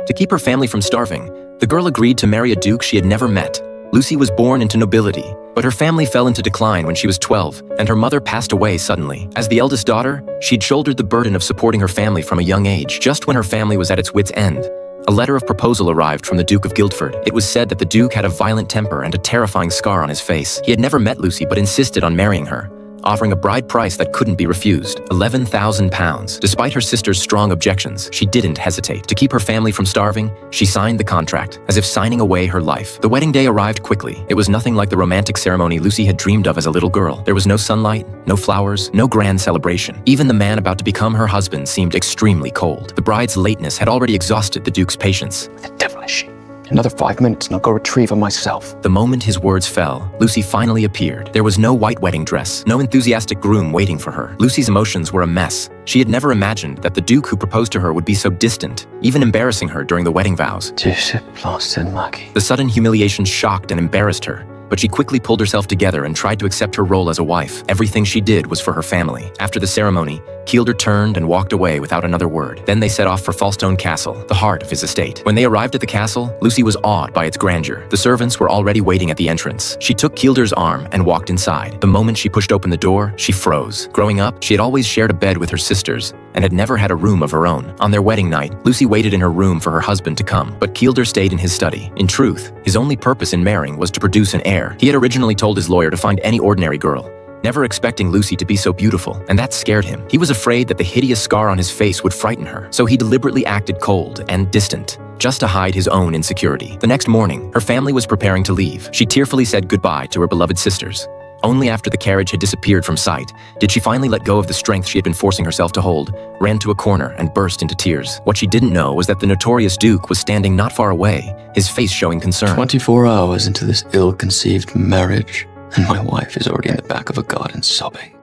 To keep her family from starving, the girl agreed to marry a duke she had never met. Lucy was born into nobility, but her family fell into decline when she was 12, and her mother passed away suddenly. As the eldest daughter, she'd shouldered the burden of supporting her family from a young age. Just when her family was at its wit's end, a letter of proposal arrived from the Duke of Guildford. It was said that the Duke had a violent temper and a terrifying scar on his face. He had never met Lucy but insisted on marrying her, offering a bride price that couldn't be refused, £11,000. Despite her sister's strong objections, she didn't hesitate. To keep her family from starving, she signed the contract, as if signing away her life. The wedding day arrived quickly. It was nothing like the romantic ceremony Lucy had dreamed of as a little girl. There was no sunlight, no flowers, no grand celebration. Even the man about to become her husband seemed extremely cold. The bride's lateness had already exhausted the Duke's patience. The devil is she. Another 5 minutes and I'll go retrieve her myself. The moment his words fell, Lucy finally appeared. There was no white wedding dress, no enthusiastic groom waiting for her. Lucy's emotions were a mess. She had never imagined that the Duke who proposed to her would be so distant, even embarrassing her during the wedding vows. The sudden humiliation shocked and embarrassed her, but she quickly pulled herself together and tried to accept her role as a wife. Everything she did was for her family. After the ceremony, Kielder turned and walked away without another word. Then they set off for Falstone Castle, the heart of his estate. When they arrived at the castle, Lucy was awed by its grandeur. The servants were already waiting at the entrance. She took Kielder's arm and walked inside. The moment she pushed open the door, she froze. Growing up, she had always shared a bed with her sisters and had never had a room of her own. On their wedding night, Lucy waited in her room for her husband to come, but Kielder stayed in his study. In truth, his only purpose in marrying was to produce an heir. He had originally told his lawyer to find any ordinary girl, never expecting Lucy to be so beautiful, and that scared him. He was afraid that the hideous scar on his face would frighten her, so he deliberately acted cold and distant, just to hide his own insecurity. The next morning, her family was preparing to leave. She tearfully said goodbye to her beloved sisters. Only after the carriage had disappeared from sight did she finally let go of the strength she had been forcing herself to hold, ran to a corner, and burst into tears. What she didn't know was that the notorious Duke was standing not far away, his face showing concern. 24 hours into this ill-conceived marriage, and my wife is already in the back of a garden sobbing.